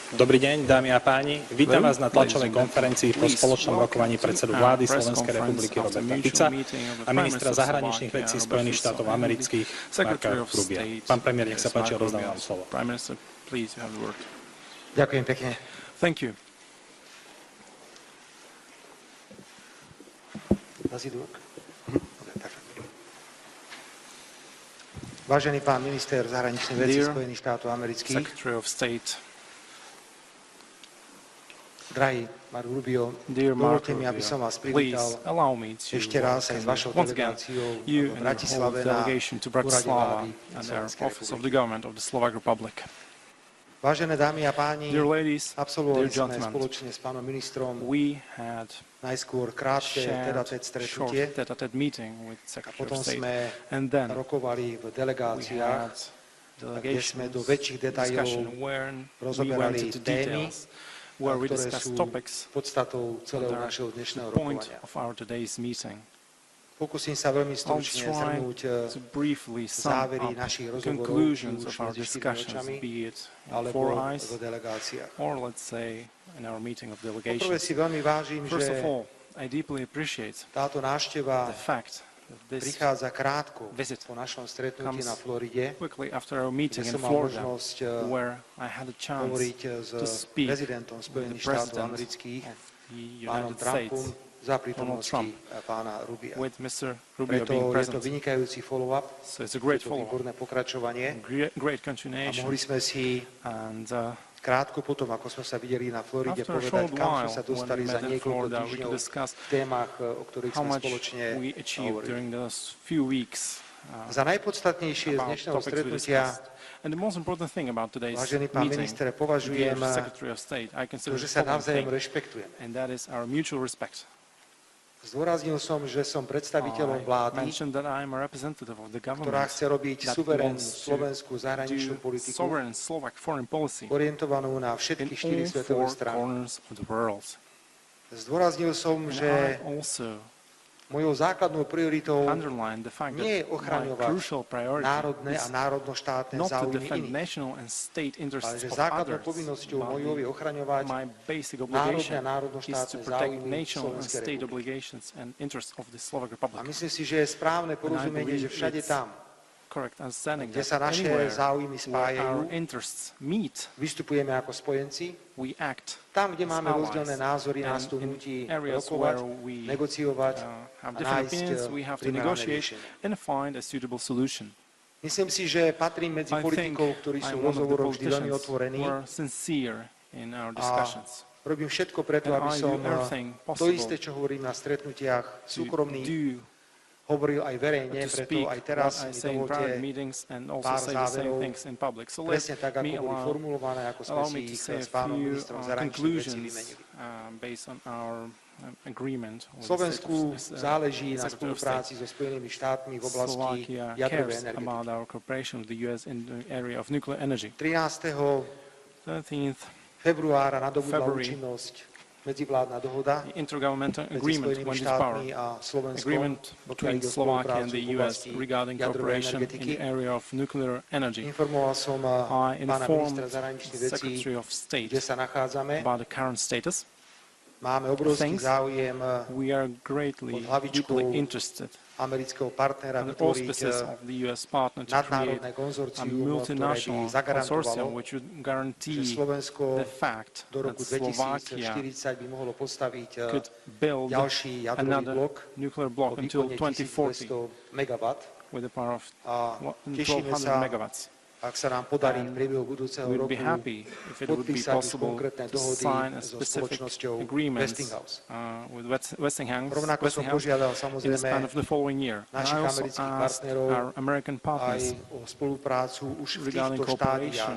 Dobrý deň, dámy a páni. Vítam vás na tlačovej konferencii po spoločnom rokovaní predsedu vlády Slovenskej republiky Roberta Fica a ministra zahraničných vecí Spojených štátov amerických Marca Rubia. Pán premiér, nech sa páči, odovzdávam vám slovo. Ďakujem pekne. Thank you. Does it work? Vážený pán minister zahraničných vecí Spojených štátov amerických, Secretary of State, drahý Marco Rubio, dear dovolte Marco mi, aby Rubio, som vás please privítal allow me to ešte raz aj s vašou once again delegáciou you v and your whole Bratislave na delegation to úrade Bratislava vlády and our Slovenskej office of republiky. the government of the Slovak Republic. Vážené dámy a páni, Dear ladies, absolvovali dear sme gentlemen, spoločne s pánom ministrom we had najskôr krátke shared tête-à-tête short stretnutie tete-a-tete meeting with a Secretary potom of State, sme and then rokovali v we delegáciách, had kde sme do delegations väčších detailov discussion where we went rozoberali into témy, details, where we ktoré discussed sú topics podstatou celého that are našeho dnešného the point rokovania. of our today's meeting. Pokúsim sa veľmi I'll stručne try zhrnúť to briefly sum závery up našich rozhovorov, conclusions či už of our medzi discussions, štyrmi očami, be it in alebo four eyes v delegáciách. or let's say in our meeting of Poprvé delegations. si veľmi vážim, First že of all, I deeply appreciate táto návšteva the fact that this prichádza krátko visit po našom stretnutí comes na Floride, quickly after our meeting kde in som mal Florida, možnosť where I had a chance hovoriť s to speak prezidentom with the Spojených štátov President amerických, of the pánom United Trumpom, States, za Donald prítomnosti Trump, pána Rubia. with Mr. Rubio Preto being je to present. vynikajúci follow-up, So it's a je great to follow-up, výborné pokračovanie great a continuation, mohli sme si and krátko potom, ako sme sa videli na Floride, after a povedať, short kam sme while, sa when dostali we za met in niekoľko Florida, we týždňov could discuss v témach, o ktorých how sme much spoločne we achieved hovorili. during those few weeks Za najpodstatnejšie z about dnešného topics we stretnutia, discussed. And the most important thing about today's vážený pán meeting, minister, dear považujem Secretary of State, I to, consider že the sa following navzájom thing, rešpektujeme. and that is our mutual respect. Zdôraznil som, že som predstaviteľom I vlády, mentioned that I am a representative of the ktorá government chce robiť that suverénnu wants to slovenskú zahraničnú do politiku, sovereign Slovak foreign policy orientovanú na in všetky all štyri svetové four strany. corners of the world. Zdôraznil som, And že I also mojou základnou prioritou underline the fact nie je that my ochraňovať crucial priority národné a is národnoštátne not to záujmy defend iných, national and state ale interests že of základnou others, povinnosťou but mojou je ochraňovať my basic národné a obligation is to národnoštátne protect záujmy national and Slovenskej state republiky. obligations and interests of the Slovak A Republic. myslím si, že je správne porozumenie, že believe všade it's tam, Correct understanding kde that sa naše anywhere záujmy where spájajú, our interests meet, vystupujeme ako spojenci. we act Tam, kde as máme allies. rozdielne názory, nás And tu in nutí areas rokovať, where we negociovať have a different nájsť opinions, we have to primerané negotiate riešenie. and find a suitable solution. Myslím si, že patrím medzi I think politikov, ktorí sú I'm v one of the rozhovoroch vždy veľmi politicians otvorení who are sincere in our a discussions. robím všetko preto, And aby I do som everything to possible isté, čo hovorím na stretnutiach To súkromných, do hovoril aj verejne, to preto speak aj teraz what I mi say in private dovolte meetings and also pár say the same záverov, things in public. So let presne tak, ako me boli formulované, ako sme allow si me to ich say a s pánom few ministrom zahraničných vecí conclusions vymenili. based on our agreement with the Slovensku state of, záleží na Secretary of spolupráci so Spojenými štátmi v oblasti Slovakia jadrovej cares about energetiky. our cooperation with the US in the area of nuclear energy. 13. 13th, februára nadobudla February, účinnosť medzivládna dohoda the intergovernmental medzi agreement Spojenými went into power. štátmi a Slovenskom, Agreement pokiaľ between ide o Slovakia and spoluprácu the v US oblasti regarding jadrovej cooperation in energetiky. the area of nuclear energy. Informoval som I pána informed ministra zahraničných vecí, Secretary of State kde sa nachádzame. about the current status. Máme obrovský Thanks. záujem We are greatly, pod hlavičkou deeply interested amerického partnera in the vytvoriť auspices of the US partner to create nadnárodné a konzorcium, ktoré by multinational consortium zagarantovalo, which would že guarantee Slovensko the fact do that roku Slovakia 2040 by mohlo postaviť could build ďalší jadrový another blok nuclear o block until výkone 2040 1200 MW. with a power of A tešíme 1200 sa, megawatts. ak sa nám podarí v And priebehu budúceho We'd roku be happy if it would be podpísať už possible konkrétne to dohody sign a so specific spoločnosťou agreements Westinghouse. with Westinghouse Rovnako som požiadal in the samozrejme span of the following year. And našich I also amerických asked partnerov our American aj partners o spoluprácu už v regarding týchto štádiách cooperation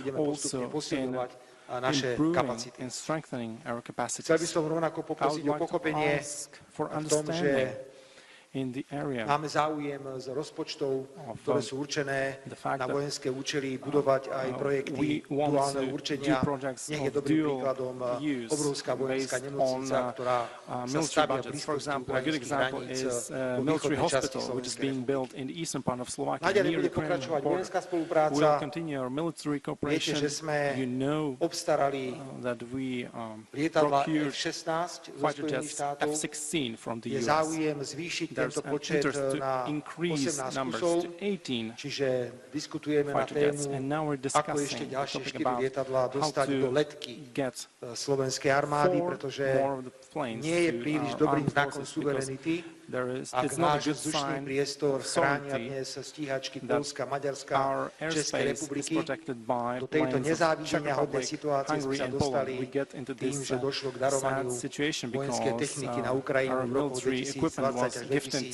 budeme postupne also in posilňovať naše improving kapacity. and strengthening our Chcel by capacities. som rovnako I would poprosiť o like to pochopenie ask for v tom, že understanding in the area máme záujem z rozpočtov, ktoré sú určené the fact na that, vojenské účely, budovať aj projekty we want duálneho to určenia. do projects Nech je of dobrým dual príkladom use obrovská vojenská based nemocnica, on, ktorá sa military stavia budgets. For blízkosti example, a good ukrajinských example hraníc is vo military východnej časti hospital, which is Slovenskej being republiky. built in the eastern part of Slovakia, Naďalej near bude the Ukrainian pokračovať border. vojenská We'll spolupráca. continue our military Viete, cooperation. že sme You know obstarali that we lietadla procured F-16 zo fighter Spojených jets štátov. F-16 from the Je US. záujem zvýšiť There's tento an počet interest to na increase 18 numbers kusov, to 18 čiže diskutujeme na fighter jets. tému, And now we're ako ešte discussing the ďalšie topic 4 about lietadlá how dostať do to letky get slovenskej armády, 4 pretože more of the planes nie je to príliš our dobrým armed znakom forces because suverenity, it's ak not a náš good vzdušný sign priestor of chránia sovereignty dnes stíhačky that Poľska, Maďarska, our Českej airspace is republiky. protected by Do tejto planes of Czech nezávidenia hodnej Republic, situácie sme Hungary sa and dostali Poland. We get into tým, this že došlo k darovaniu sad situation vojenskej because techniky na Ukrajinu our v roku military equipment 2020 was až gifted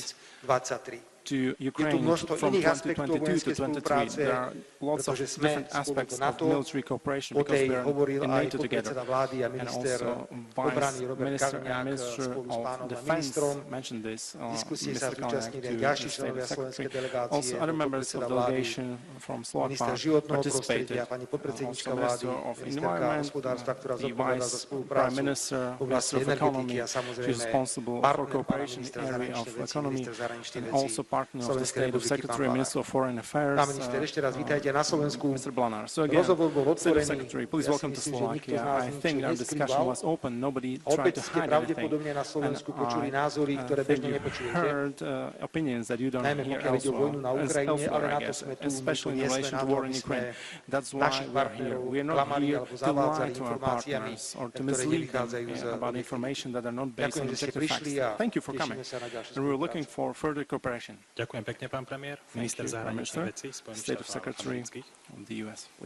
2023. to Je tu Ukraine množstvo from iných aspektov 2022 to vojenskej 2023. spolupráce, There are lots of pretože sme different spolu aspects do of NATO. military cooperation O because tej we are hovoril in aj NATO together. podpredseda vlády a And minister also obrany Vice Robert Minister and Kaliňák Minister spolu s of pánom Defense ministrom. mentioned this. Diskusie sa Mr. Kaliňák zúčastnili aj to ďalší the State členovia slovenskej Secretary. delegácie, Also other members of podpredseda vlády, delegation from Slovak minister part životného participated. prostredia, pani podpredsednička Also vlády, Minister of ministerka Environment, hospodárstva, ktorá the zodpovedá za Vice spoluprácu Prime Minister, v oblasti Minister of energetiky Economy, a she's samozrejme responsible for partner pána cooperation ministra area of zahraničných vecí, economy, minister zahraničných and vecí also partner of the Slovenskej State of republiky, pán Secretary, Blanár. Minister of Foreign Affairs, Pán minister, ešte raz vítajte na Slovensku. Mr. Blanár. So again, Rozhovor bol State of otvorený. Secretary, please Ja si welcome to myslím, že nikto z Slovakia. nás I nič think our discussion neskrýval. was open. Nobody tried Opäť to ste hide anything. pravdepodobne na Slovensku počuli názory, ktoré think bežne you nepočujete. heard opinions that you don't Najmä hear pokiaľ ide o vojnu na Ukrajine, ale elsewhere, na I to guess, sme tu, especially my tu in nie sme relation na to to, war aby in sme Ukraine. That's why našich we're here. partnerov We're not klamali here alebo to zavádzali lie to our informáciami, partners or to ktoré mislead them nevychádzajú z about objektivity. information that are not based Ďakujem, on že ste objective prišli facts. a Thank you for coming. tešíme sa na ďalšiu And we're looking spoluprácu. for further cooperation. Ďakujem pekne, pán premiér. Thank Minister you, Prime zahraničných Minister, vecí Spojených State of štátov Secretary amerických. of the US. Please.